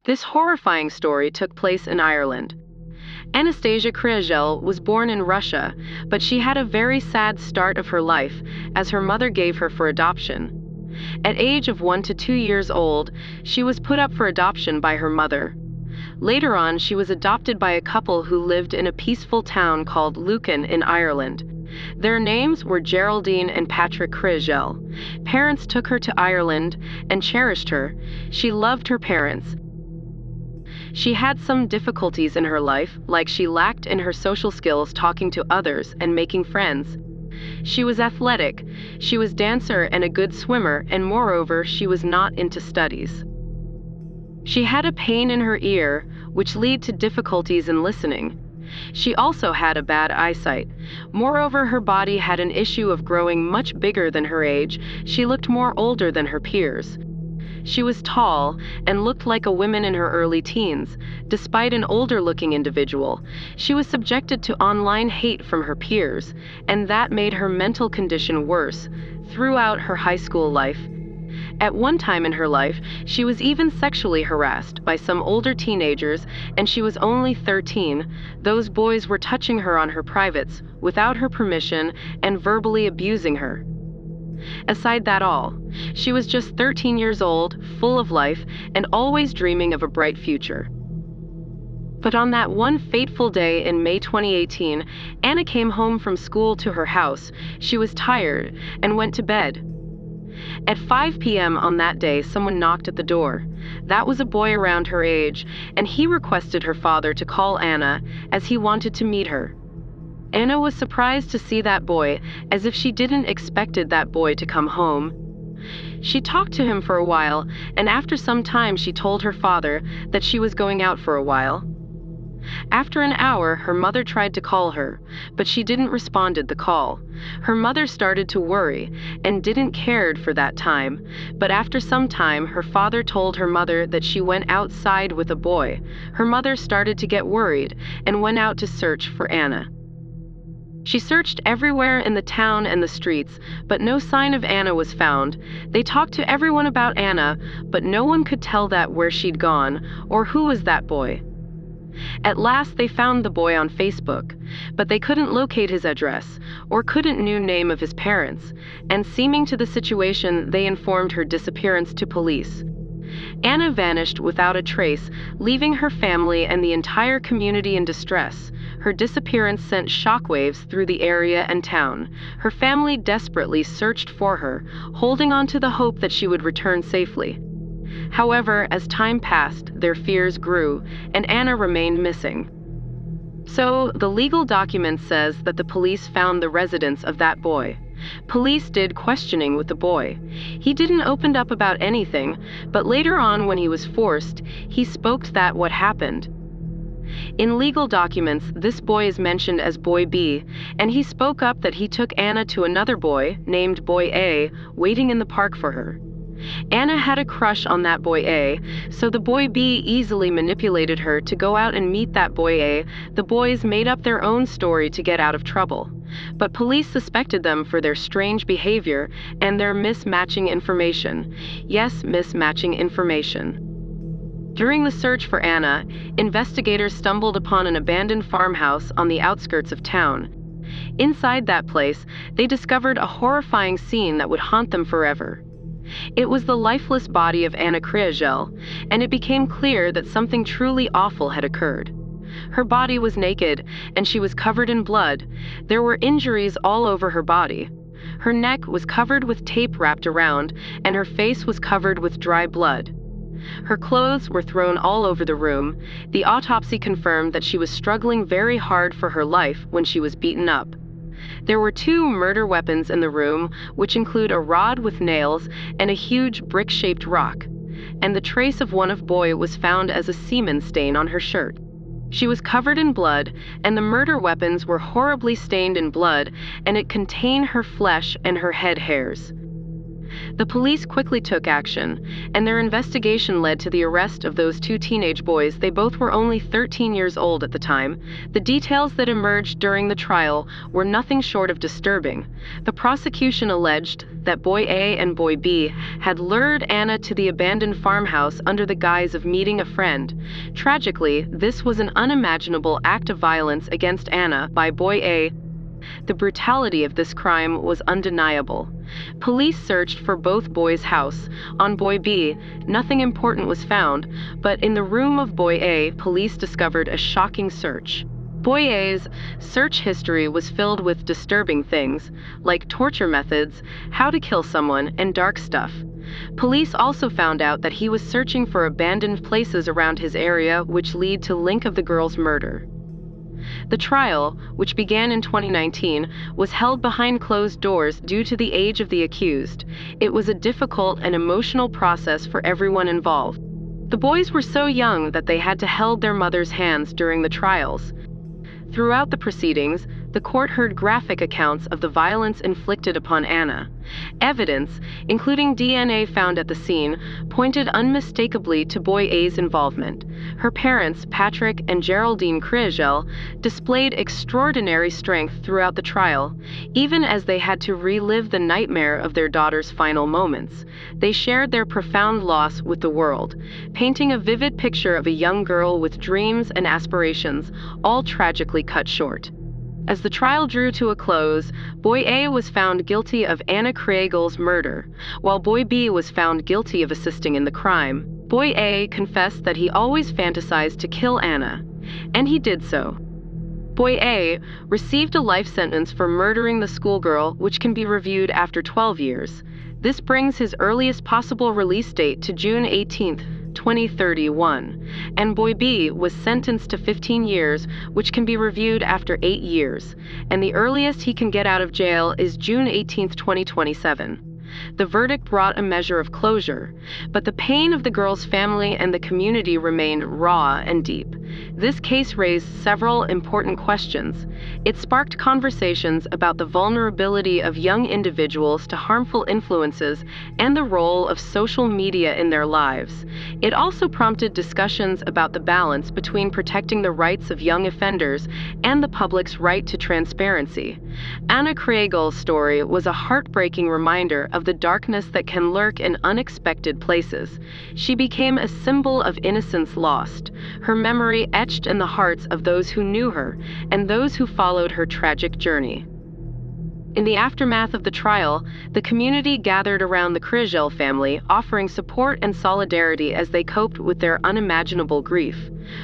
This horrifying story took place in Ireland. Anastasia Kriégel was born in Russia, but she had a very sad start of her life as her mother gave her for adoption. At age of 1 to 2 years old, she was put up for adoption by her mother. Later on, she was adopted by a couple who lived in a peaceful town called Lucan in Ireland. Their names were Geraldine and Patrick Kriégel. Parents took her to Ireland and cherished her. She loved her parents. She had some difficulties in her life, like she lacked in her social skills talking to others and making friends. She was athletic, she was dancer and a good swimmer, and moreover, she was not into studies. She had a pain in her ear, which led to difficulties in listening. She also had a bad eyesight. Moreover, her body had an issue of growing much bigger than her age. She looked more older than her peers. She was tall and looked like a woman in her early teens. Despite an older-looking individual, she was subjected to online hate from her peers, and that made her mental condition worse throughout her high school life. At one time in her life, she was even sexually harassed by some older teenagers, and she was only 13. Those boys were touching her on her privates without her permission and verbally abusing her. Aside that all, she was just 13 years old, full of life, and always dreaming of a bright future. But on that one fateful day in May 2018, Anna came home from school to her house. She was tired and went to bed. At 5 p.m. on that day, someone knocked at the door. That was a boy around her age, and he requested her father to call Anna as he wanted to meet her. Anna was surprised to see that boy, as if she didn't expected that boy to come home. She talked to him for a while, and after some time she told her father that she was going out for a while. After an hour, her mother tried to call her, but she didn't respond to the call. Her mother started to worry and didn't care for that time, but after some time, her father told her mother that she went outside with a boy. Her mother started to get worried and went out to search for Anna. She searched everywhere in the town and the streets, but no sign of Anna was found. They talked to everyone about Anna, but no one could tell that where she'd gone or who was that boy. At last they found the boy on Facebook, but they couldn't locate his address or couldn't know name of his parents, and seeming to the situation, they informed her disappearance to police. Anna vanished without a trace, leaving her family and the entire community in distress. Her disappearance sent shockwaves through the area and town. Her family desperately searched for her, holding on to the hope that she would return safely. However, as time passed, their fears grew, and Anna remained missing. So, the legal document says that the police found the residence of that boy. Police did questioning with the boy. He didn't open up about anything, but later on when he was forced, he spoke that what happened. In legal documents, this boy is mentioned as Boy B, and he spoke up that he took Anna to another boy, named Boy A, waiting in the park for her. Anna had a crush on that Boy A, so the Boy B easily manipulated her to go out and meet that Boy A. The boys made up their own story to get out of trouble, but police suspected them for their strange behavior and their mismatching information. Yes, mismatching information. During the search for Anna, investigators stumbled upon an abandoned farmhouse on the outskirts of town. Inside that place, they discovered a horrifying scene that would haunt them forever. It was the lifeless body of Anna Kriégel, and it became clear that something truly awful had occurred. Her body was naked, and she was covered in blood. There were injuries all over her body. Her neck was covered with tape wrapped around, and her face was covered with dry blood. Her clothes were thrown all over the room. The autopsy confirmed that she was struggling very hard for her life when she was beaten up. There were 2 murder weapons in the room, which include a rod with nails and a huge brick-shaped rock, and the trace of one of Boy was found as a semen stain on her shirt. She was covered in blood, and the murder weapons were horribly stained in blood, and it contained her flesh and her head hairs. The police quickly took action, and their investigation led to the arrest of those two teenage boys. They both were only 13 years old at the time. The details that emerged during the trial were nothing short of disturbing. The prosecution alleged that Boy A and Boy B had lured Anna to the abandoned farmhouse under the guise of meeting a friend. Tragically, this was an unimaginable act of violence against Anna by Boy A. The brutality of this crime was undeniable. Police searched for both boys' house. On Boy B, nothing important was found, but in the room of Boy A, police discovered a shocking search. Boy A's search history was filled with disturbing things, like torture methods, how to kill someone, and dark stuff. Police also found out that he was searching for abandoned places around his area, which lead to link of the girl's murder. The trial, which began in 2019, was held behind closed doors due to the age of the accused. It was a difficult and emotional process for everyone involved. The boys were so young that they had to hold their mother's hands during the trials. Throughout the proceedings, the court heard graphic accounts of the violence inflicted upon Anna. Evidence, including DNA found at the scene, pointed unmistakably to Boy A's involvement. Her parents, Patrick and Geraldine Kriégel, displayed extraordinary strength throughout the trial, even as they had to relive the nightmare of their daughter's final moments. They shared their profound loss with the world, painting a vivid picture of a young girl with dreams and aspirations, all tragically cut short. As the trial drew to a close, Boy A was found guilty of Anna Kriégel's murder, while Boy B was found guilty of assisting in the crime. Boy A confessed that he always fantasized to kill Anna, and he did so. Boy A received a life sentence for murdering the schoolgirl, which can be reviewed after 12 years. This brings his earliest possible release date to June 18, 2031, and Boy B was sentenced to 15 years, which can be reviewed after 8 years, and the earliest he can get out of jail is June 18, 2027. The verdict brought a measure of closure, but the pain of the girl's family and the community remained raw and deep. This case raised several important questions. It sparked conversations about the vulnerability of young individuals to harmful influences and the role of social media in their lives. It also prompted discussions about the balance between protecting the rights of young offenders and the public's right to transparency. Anna Kriegel's story was a heartbreaking reminder of the darkness that can lurk in unexpected places. She became a symbol of innocence lost, her memory etched in the hearts of those who knew her and those who followed her tragic journey. In the aftermath of the trial, the community gathered around the Kriégel family, offering support and solidarity as they coped with their unimaginable grief.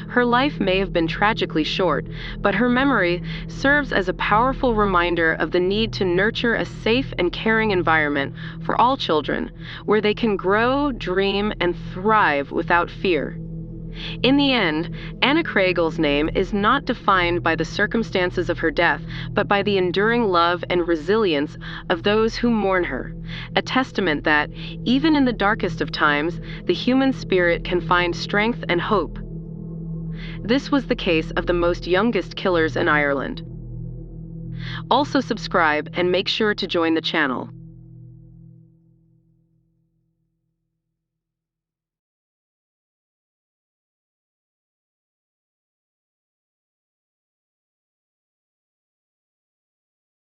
Her life may have been tragically short, but her memory serves as a powerful reminder of the need to nurture a safe and caring environment for all children, where they can grow, dream, and thrive without fear. In the end, Anna Kriegel's name is not defined by the circumstances of her death, but by the enduring love and resilience of those who mourn her, a testament that, even in the darkest of times, the human spirit can find strength and hope. This was the case of the most youngest killers in Ireland. Also subscribe and make sure to join the channel.